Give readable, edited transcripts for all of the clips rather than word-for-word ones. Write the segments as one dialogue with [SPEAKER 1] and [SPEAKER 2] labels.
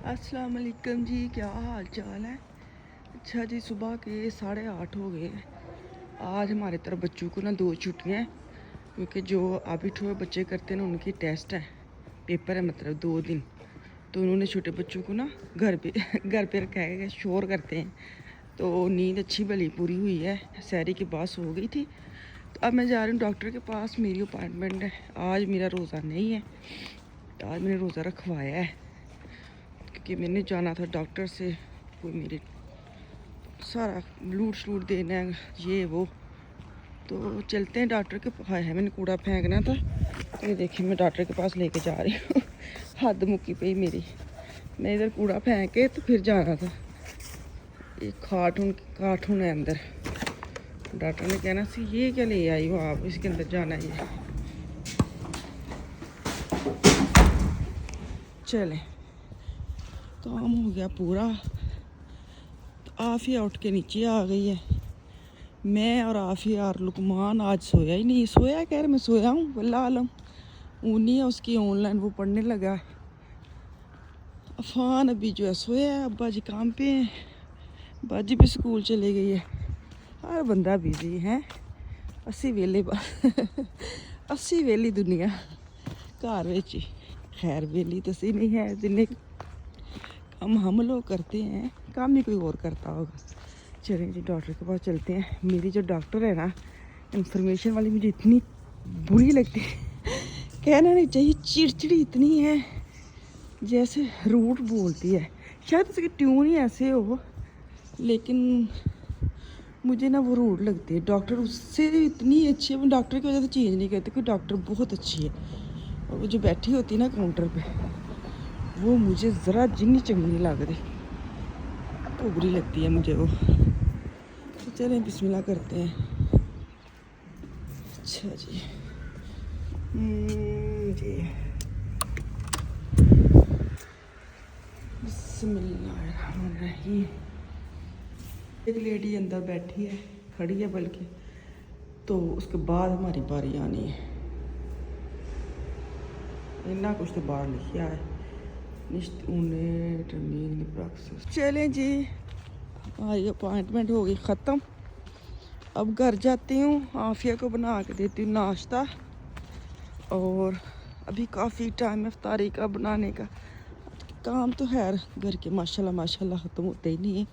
[SPEAKER 1] अस्सलाम वालेकुम जी, क्या हाल चाल है। अच्छा जी, सुबह के 8:30 हो गए हैं। आज हमारे तरफ बच्चों को ना 2 छुट्टियाँ हैं, क्योंकि जो अभी हुए बच्चे करते हैं ना उनकी टेस्ट है, पेपर है, मतलब 2 दिन। तो उन्होंने छोटे बच्चों को ना घर पे घर पे रखा है, शोर करते हैं। तो नींद अच्छी भली पूरी हुई है, सैरी के बाद सो गई थी। तो अब मैं जा रही हूँ डॉक्टर के पास, मेरी अपॉइंटमेंट है। आज मेरा रोज़ा नहीं है, आज मैंने रोज़ा रखवाया है, क्योंकि मैंने जाना था डॉक्टर से। कोई मेरे सारा लूट शलूट देना है, ये वो। तो चलते हैं डॉक्टर के पास। है मैंने कूड़ा फेंकना था, तो ये देखिए मैं डॉक्टर के पास लेके जा रही हूँ। हद मुक्की पई मेरी। मैं इधर कूड़ा फेंक के तो फिर जाना था। एक कार्टून है अंदर। डॉक्टर ने कहना सी ये क्या ले आई हो आप, इसके अंदर जाना है ये। चले, काम हो गया पूरा। तो आफिया उठ के नीचे आ गई है। मैं और आफिया और लुकमान आज सोया ही नहीं। सोया कह रहे मैं सोया हूँ, वल्लाह आलम। ऊनी है उसकी ऑनलाइन, वो पढ़ने लगा है। अफान अभी जो है सोया है, अब्बा जी काम पे हैं, बाजी भी स्कूल चले गई है। हर बंदा बिजी है। अस्सी वेले अस्सी वेली दुनिया घर विच ही। खैर वेली तो सी नहीं है, जिन्हें काम हम लोग करते हैं काम ही कोई और करता होगा। चलें जी डॉक्टर के पास चलते हैं। मेरी जो डॉक्टर है ना, इंफॉर्मेशन वाली, मुझे इतनी बुरी लगती है, कहना नहीं चाहिए, चिड़चिड़ी इतनी है, जैसे रूट बोलती है। शायद उसकी ट्यून ही ऐसे हो, लेकिन मुझे ना वो रूट लगती है। डॉक्टर उससे इतनी अच्छी है, मैं डॉक्टर की वजह से चेंज नहीं करती, क्योंकि डॉक्टर बहुत अच्छी है। और वो जो बैठी होती है ना काउंटर पे, वो मुझे ज़रा जिन्नी चंगी नहीं लगती, तो बुरी लगती है मुझे वो। तो चलें बिस्मिल्लाह करते हैं। अच्छा जी, जी बिस्मिल्लाहिर्रहमानिर्रहीम। एक लेडी अंदर बैठी है, खड़ी है बल्कि, तो उसके बाद हमारी बारी आनी है। इतना कुछ तो बाहर लिखा है। चलें जी, हमारी अपॉइंटमेंट हो गई ख़त्म। अब घर जाती हूँ, आफिया को बना के देती हूँ नाश्ता। और अभी काफ़ी टाइम इफ्तारी का बनाने का काम तो है घर के, माशाल्लाह माशाल्लाह ख़त्म होते ही नहीं है।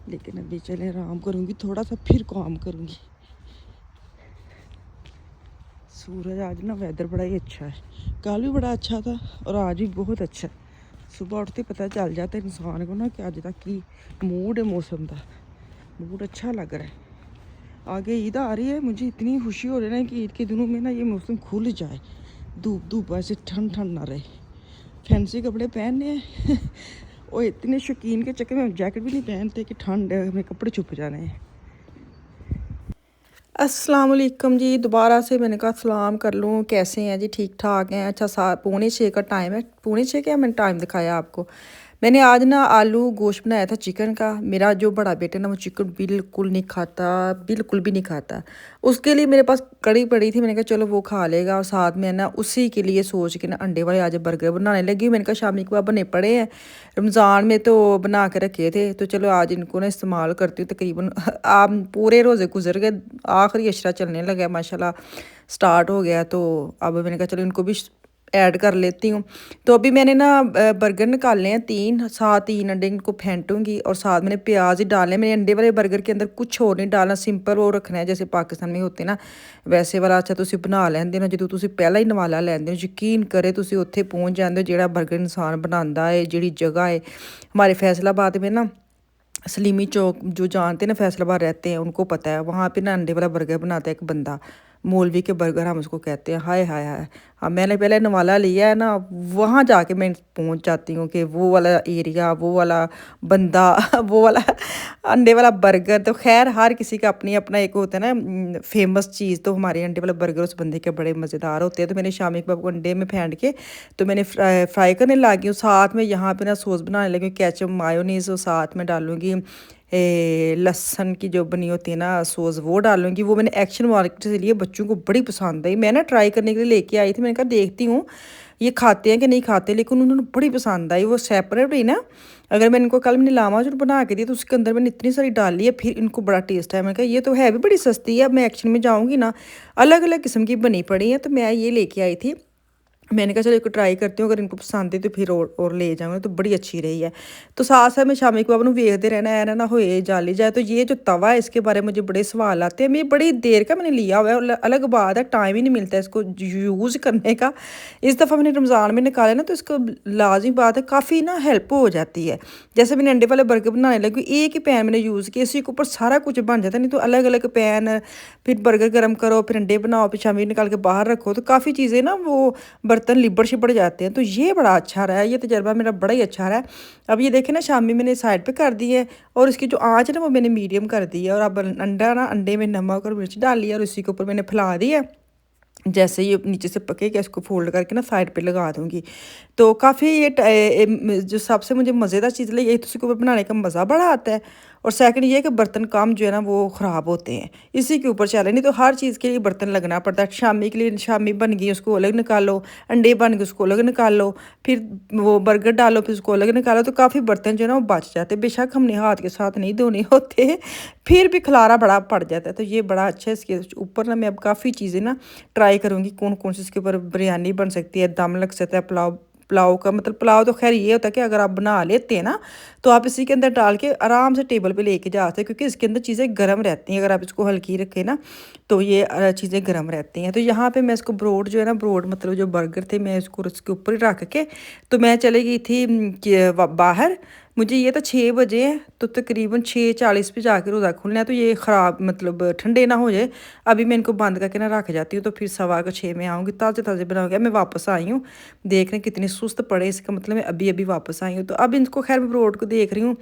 [SPEAKER 1] लेकिन अभी चले आराम करूँगी थोड़ा सा, फिर काम करूँगी। सूरज आज ना वेदर बड़ा ही अच्छा है, कल भी बड़ा अच्छा था और आज भी बहुत अच्छा है। सुबह उठते पता चल जाता है इंसान को ना कि आज तक की मूड है, मौसम का मूड अच्छा लग रहा है। आगे ईद आ रही है, मुझे इतनी खुशी हो रही है ना कि ईद के दिनों में ना ये मौसम खुल जाए, धूप धूप ऐसे ठंड ठंड ना रहे। फैंसी कपड़े पहनने हैं और इतने शौकीन के चक्कर में जैकेट भी नहीं पहनते कि ठंड है, हमें कपड़े छुप जाने हैं। अस्सलाम वालेकुम जी, दोबारा से मैंने कहा सलाम कर लूँ। कैसे हैं जी, ठीक ठाक हैं। अच्छा 5:45 का टाइम है, 5:45 क्या मैंने टाइम दिखाया आपको। मैंने आज ना आलू गोश्त बनाया था चिकन का। मेरा जो बड़ा बेटा ना वो चिकन बिल्कुल नहीं खाता, बिल्कुल भी नहीं खाता। उसके लिए मेरे पास कड़ी पड़ी थी, मैंने कहा चलो वो खा लेगा। और साथ में ना उसी के लिए सोच के ना अंडे वाले आज बर्गर बनाने लगी। मैंने कहा शामी के बाद बने पड़े हैं, रमज़ान में तो बना के रखे थे, तो चलो आज इनको ना इस्तेमाल करती हूँ। तकरीबन आप पूरे रोज़े गुजर गए, आखिरी अशरा चलने लगा माशाल्लाह, स्टार्ट हो गया। तो अब मैंने कहा चलो इनको भी ऐड कर लेती हूँ। तो अभी मैंने ना बर्गर निकाले हैं 3, साथ 3 अंडे इनको फेंटूंगी और साथ मैंने प्याज ही डाले। मैंने अंडे वाले बर्गर के अंदर कुछ और नहीं डालना, सिंपल वो रखना है जैसे पाकिस्तान में होते ना वैसे वाला। अच्छा तुसी बना लेंदे हो, ਜਦੋਂ ਤੁਸੀਂ ਪਹਿਲਾਂ ਹੀ ਨਵਾਲਾ ਲੈਂਦੇ ਹੋ, ਯਕੀਨ ਕਰੇ ਤੁਸੀਂ ਉੱਥੇ ਪਹੁੰਚ ਜਾਂਦੇ ਹੋ ਜਿਹੜਾ बर्गर इंसान बनाता है। ਜਿਹੜੀ जगह है हमारे फैसलाबाद में ना, सलीमी चौक, जो जानते हैं ना फैसलाबाद रहते हैं उनको पता है, वहाँ पे ना अंडे वाला बर्गर बनाता है एक बंदा, मौलवी के बर्गर हम उसको कहते हैं। हाय हाय हाय, हाँ मैंने पहले नवाला लिया है ना, वहाँ जाके मैं पहुँच जाती हूँ कि वो वाला एरिया, वो वाला बंदा वो वाला अंडे वाला बर्गर। तो खैर हर किसी का अपनी अपना एक होता है ना फेमस चीज़। तो हमारे अंडे वाला बर्गर उस बंदे के बड़े मज़ेदार होते हैं। तो मैंने शामी के बाबू अंडे में फेंट के तो मैंने फ्राई करने लगी हूँ। साथ में यहाँ पे ना सॉस बनाने लगी हूँ, केचप मायोनीज़, और साथ में डालूँगी लहसुन की जो बनी होती है ना सॉस, वो डालूंगी। वो मैंने एक्शन मार्केट से लिए, बच्चों को बड़ी पसंद आई। मैं ना ट्राई करने के लिए लेके आई थी, मैंने कहा देखती हूँ ये खाते हैं कि नहीं खाते, लेकिन उन्होंने बड़ी पसंद आई। वो सेपरेट ही ना, अगर मैं इनको कल मैंने लामा जो बना के दी तो उसके अंदर मैंने इतनी सारी डाली है, फिर इनको बड़ा टेस्ट है। मैंने कहा ये तो है भी बड़ी सस्ती है, अब मैं एक्शन में जाऊँगी ना, अलग अलग किस्म की बनी पड़ी है, तो मैं ये लेके आई थी। मैंने कहा चलो एक ट्राई करती हूँ, अगर इनको पसंद है तो फिर और ले जाऊँगी, तो बड़ी अच्छी रही है। तो साथ साथ मैं शामी को आपको वेखते रहना है ना होए जाली जाए। तो ये जो तवा है इसके बारे में मुझे बड़े सवाल आते हैं, मैं बड़ी देर का मैंने लिया हुआ है, और अलग बात है टाइम ही नहीं मिलता इसको यूज़ करने का। इस दफ़ा मैंने रमज़ान में निकाला ना, तो इसको लाजमी बात है काफ़ी ना हेल्प हो जाती है। जैसे मैंने अंडे वाले बर्गर बनाने लगी, एक ही पैन मैंने यूज़ किया, इसी के ऊपर सारा कुछ बन जाता है। नहीं तो अलग अलग पैन, फिर बर्गर गर्म करो, फिर अंडे बनाओ, फिर शामी निकाल के बाहर रखो, तो काफ़ी चीज़ें ना वो बर्तन लिबड़ शिबड़ जाते हैं। तो ये बड़ा अच्छा रहा है, ये तजर्बा मेरा बड़ा ही अच्छा रहा है। अब ये देखें ना, शामी मैंने साइड पे कर दी है, और इसकी जो आँच है ना वो मैंने मीडियम कर दी है। और अब अंडा ना, अंडे में नमक और मिर्च डाल लिया, और इसी के ऊपर मैंने फैला दिया। जैसे ये नीचे से पकेगा इसको फोल्ड करके ना साइड पे लगा दूंगी। तो काफ़ी ये जो सबसे मुझे मज़ेदार चीज़ लगी, एक तो इसके ऊपर बनाने का मज़ा बड़ा आता है, और सेकंड ये है कि बर्तन काम जो है ना वो ख़राब होते हैं इसी के ऊपर चले। नहीं तो हर चीज़ के लिए बर्तन लगना पड़ता है। शामी के लिए शामी बन गई उसको अलग निकालो, अंडे बन गए उसको अलग निकालो, फिर वो बर्गर डालो फिर उसको अलग निकालो, तो काफ़ी बर्तन जो है ना वो बच जाते हैं। बेशक हमने हाथ के साथ नहीं धोने होते, फिर भी खलारा बड़ा पड़ जाता है। तो ये बड़ा अच्छा है। इसके ऊपर ना मैं अब काफ़ी चीज़ें ना ट्राई करूँगी, कौन कौन सी इसके ऊपर बिरयानी बन सकती है, दम लग सकता है, पुलाव पुलाव का मतलब पुलाव तो खैर ये होता है कि अगर आप बना लेते हैं ना, तो आप इसी के अंदर डाल के आराम से टेबल पे लेके जा सकते हैं, क्योंकि इसके अंदर चीज़ें गर्म रहती हैं। अगर आप इसको हल्की रखें ना, तो ये चीज़ें गर्म रहती हैं। तो यहाँ पे मैं इसको ब्रोड जो है ना, ब्रोड मतलब जो बर्गर थे, मैं इसको उसके ऊपर ही रख के तो मैं चली गई थी बाहर। मुझे ये तो 6 बजे है, तो तकरीबन 6:40 पे जाके रोज़ा खुलना है। तो ये ख़राब मतलब ठंडे ना हो जाए, अभी मैं इनको बंद करके ना रख जाती हूँ, तो फिर 6:15 में आऊँगी, ताज़े ताज़े बनाऊँगी। मैं वापस आई हूँ, देख रहे हैं कितने सुस्त पड़े, इसका मतलब मैं अभी अभी वापस आई हूँ। तो अब इनको खैर मैं ब्रोड को देख रही हूँ,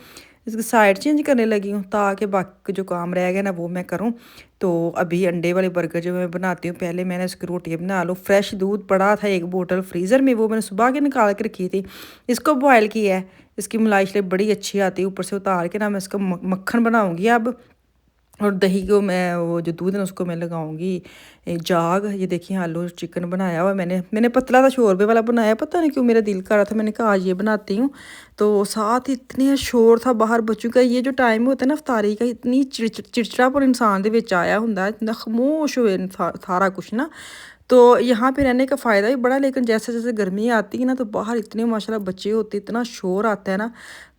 [SPEAKER 1] इसकी साइड चेंज करने लगी हूँ, ताकि बाकी जो काम रह गया ना वो मैं करूँ। तो अभी अंडे वाले बर्गर जो मैं बनाती हूँ, पहले मैंने इसकी रोटियाँ बना लूँ। फ्रेश दूध पड़ा था 1 बोतल फ्रीज़र में, वो मैंने सुबह के निकाल के रखी थी, इसको बॉयल किया है। इसकी मलाई शलाई बड़ी अच्छी आती है, ऊपर से उतार के ना मैं इसका मक्खन बनाऊँगी अब। और दही को मैं वो जो दूध है ना उसको मैं लगाऊंगी जाग। ये देखिए आलू चिकन बनाया हुआ मैंने पतला सा शोरबे वाला बनाया, पता नहीं क्यों मेरा दिल कर रहा था, मैंने कहा आज ये बनाती हूँ। तो साथ ही इतने शोर था बाहर बच्चों का, ये जो टाइम होता है ना अफ्तारी का, इतनी चिड़चिड़ापन इंसान दे विच आया हुंदा है, इतना खामोश हुए सारा कुछ ना। तो यहाँ पे रहने का फ़ायदा भी बड़ा, लेकिन जैसे जैसे गर्मी आती है ना, तो बाहर इतने माशाल्लाह बच्चे होते, इतना शोर आता है ना।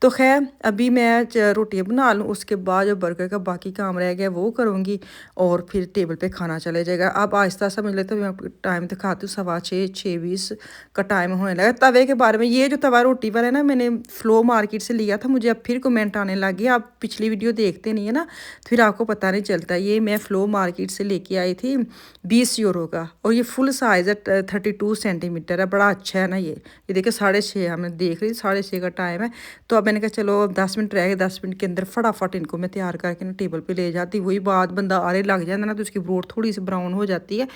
[SPEAKER 1] तो खैर अभी मैं रोटियाँ बना लूँ, उसके बाद जो बर्गर का बाकी काम रह गया वो करूँगी, और फिर टेबल पे खाना चले जाएगा। अब आहिस्ता आहिस्ता मुझे लगता है मैं आपको टाइम दिखाती हूँ, 6:15 6:20 का टाइम होने लगा। तवे के बारे में, ये जो तवा रोटी वाला है ना, मैंने फ्लो मार्केट से लिया था, मुझे अब फिर कमेंट आने लग गया। आप पिछली वीडियो देखते नहीं है ना, फिर आपको पता नहीं चलता। ये मैं फ्लो मार्केट से लेके आई थी 20 यूरो का, और ये फुल साइज़ है, 32 सेंटीमीटर है, बड़ा अच्छा है ना। ये देखिए 6:30 हमने देख रही 6:30 का टाइम है। तो अब मैंने कहा चलो अब 10 मिनट रह गए, 10 मिनट के अंदर फटाफट इनको मैं तैयार करके ना टेबल पे ले जाती। वही बात, बंदा आरे लग जाता ना, तो उसकी ब्रोड थोड़ी सी ब्राउन हो जाती है।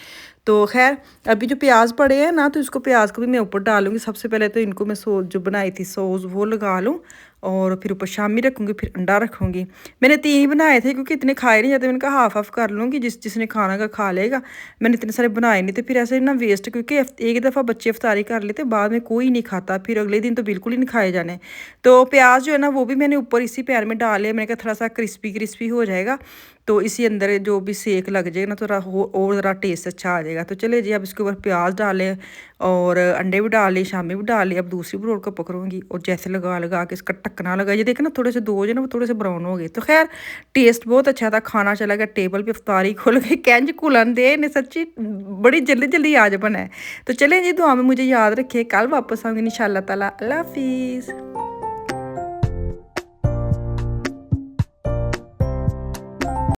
[SPEAKER 1] तो खैर अभी जो प्याज पड़े हैं ना, तो इसको प्याज को भी मैं ऊपर डालूंगी। सबसे पहले तो इनको मैं सॉस जो बनाई थी सॉस वो लगा लूँ, और फिर ऊपर शामी रखूँगी, फिर अंडा रखूँगी। मैंने 3 ही बनाए थे क्योंकि इतने खाए नहीं जाते, मैंने कहा हाफ हाफ कर लूँगी, जिसने खाना का खा लेगा। मैंने इतने सारे बनाए नहीं थे, फिर ऐसे ना वेस्ट, क्योंकि एक दफ़ा बच्चे इफ्तारी कर लेते, बाद में कोई नहीं खाता, फिर अगले दिन तो बिल्कुल ही नहीं खाए जाने। तो प्याज जो है ना वो भी मैंने ऊपर इसी पैन में डाले, मैंने कहा थोड़ा सा क्रिस्पी क्रिस्पी हो जाएगा, तो इसी अंदर जो भी सेक लग जाएगा ना, थोड़ा और ज़रा टेस्ट अच्छा आ जाएगा। तो चले जी अब इसके ऊपर प्याज डालें, और अंडे भी डाल लिए, शामी भी डाल लिए। अब दूसरी ब्रोड को पकड़ूंगी, और जैसे लगा लगा के इसका टक्कना लगा, ये देखे ना थोड़े से दो जो ना वो थोड़े से ब्राउन हो गए। तो खैर टेस्ट बहुत अच्छा था, खाना चला गया टेबल पे, इफ्तारी खुल गई। कैंज कुलन दे ने सच्ची बड़ी जल्दी जल्दी आज बना है। तो चलें जी, दुआ में मुझे याद रखिए, कल वापस आऊँगी इंशाल्लाह ताला। अल्लाह हाफिज़।